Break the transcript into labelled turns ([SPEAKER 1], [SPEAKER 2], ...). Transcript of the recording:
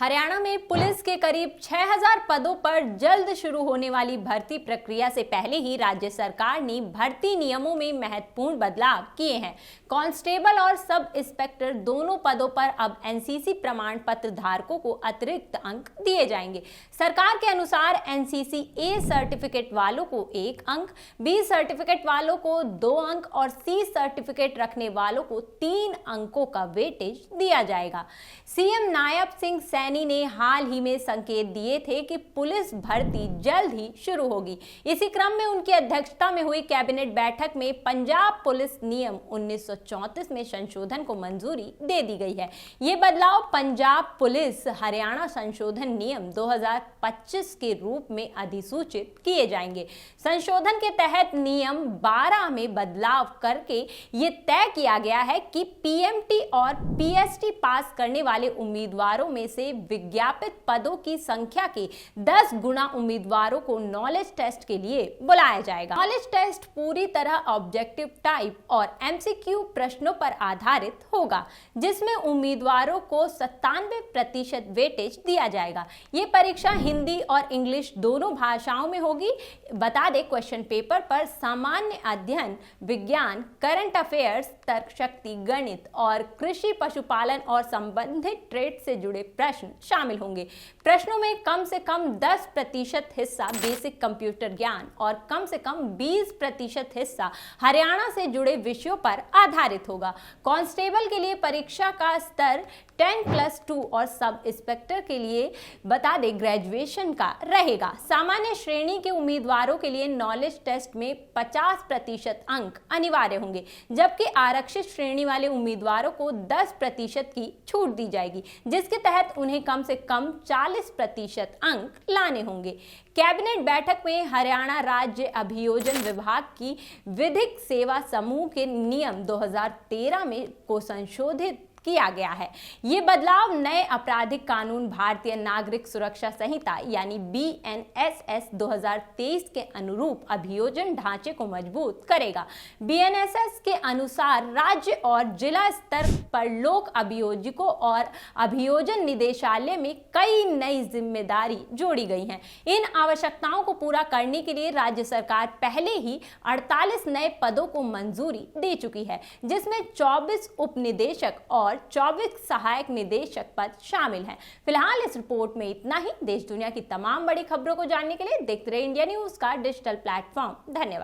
[SPEAKER 1] हरियाणा में पुलिस के करीब 6000 पदों पर जल्द शुरू होने वाली भर्ती प्रक्रिया से पहले ही राज्य सरकार ने भर्ती नियमों में महत्वपूर्ण बदलाव किए हैं। कांस्टेबल और सब इंस्पेक्टर दोनों पदों पर अब एनसीसी प्रमाण पत्र धारकों को अतिरिक्त अंक दिए जाएंगे। सरकार के अनुसार एनसीसी ए सर्टिफिकेट वालों को 1 अंक, बी सर्टिफिकेट वालों को 2 अंक और सी सर्टिफिकेट रखने वालों को 3 अंकों का वेटेज दिया जाएगा। सीएम नायब सिंह सैनी ने हाल ही में संकेत दिए थे कि पुलिस भर्ती जल्द ही शुरू होगी। इसी क्रम में उनकी अध्यक्षता में हुई कैबिनेट बैठक में पंजाब पुलिस नियम 1934 में संशोधन को मंजूरी दे दी गई है। ये बदलाव पंजाब पुलिस हरियाणा संशोधन नियम 2025 के रूप में अधिसूचित किए जाएंगे। संशोधन के तहत नियम 12 में बदलाव करके ये तय किया गया है कि पीएमटी और पीएसटी पास करने वाले उम्मीदवारों में से विज्ञापित पदों की संख्या के 10 गुना उम्मीदवारों को नॉलेज टेस्ट के लिए बुलाया जाएगा। नॉलेज टेस्ट पूरी तरह ऑब्जेक्टिव टाइप और एमसीक्यू प्रश्नों पर आधारित होगा, जिसमें उम्मीदवारों को 97% वेटेज दिया जाएगा। ये परीक्षा हिंदी और इंग्लिश दोनों भाषाओं में होगी। बता दें, क्वेश्चन पेपर पर सामान्य अध्ययन, विज्ञान, करंट अफेयर्स, तर्क शक्ति, गणित और कृषि, पशुपालन और संबंधित ट्रेड से जुड़े प्रश्न शामिल होंगे। प्रश्नों में कम से कम 10% हिस्सा बेसिक कंप्यूटर ज्ञान और कम से कम 20% हिस्सा हरियाणा से जुड़े विषयों पर आधारित होगा। कांस्टेबल के लिए परीक्षा का स्तर 10+2 और सब इंस्पेक्टर के लिए बता दें ग्रेजुएशन का रहेगा। सामान्य श्रेणी के उम्मीदवारों के लिए नॉलेज टेस्ट में 50% अंक अनिवार्य होंगे, जबकि आरक्षित श्रेणी वाले उम्मीदवारों को 10% की छूट दी जाएगी, जिसके तहत उन्हें कम से कम 40% अंक लाने होंगे। कैबिनेट बैठक में हरियाणा राज्य अभियोजन विभाग की विधिक सेवा समूह के नियम 2013 में को संशोधित किया गया है। ये बदलाव नए आपराधिक कानून भारतीय नागरिक सुरक्षा संहिता यानी बीएनएसएस 2023 के अनुरूप अभियोजन ढांचे को मजबूत करेगा। बीएनएसएस के अनुसार राज्य और जिला स्तर पर लोक अभियोजकों और अभियोजन निदेशालय में कई नई जिम्मेदारी जोड़ी गई हैं। इन आवश्यकताओं को पूरा करने के लिए राज्य सरकार पहले ही 48 नए पदों को मंजूरी दे चुकी है, जिसमें 24 उप निदेशक और 24 सहायक निदेशक पद शामिल हैं। फिलहाल इस रिपोर्ट में इतना ही। देश दुनिया की तमाम बड़ी खबरों को जानने के लिए देखते रहिए इंडिया न्यूज का डिजिटल प्लेटफॉर्म। धन्यवाद।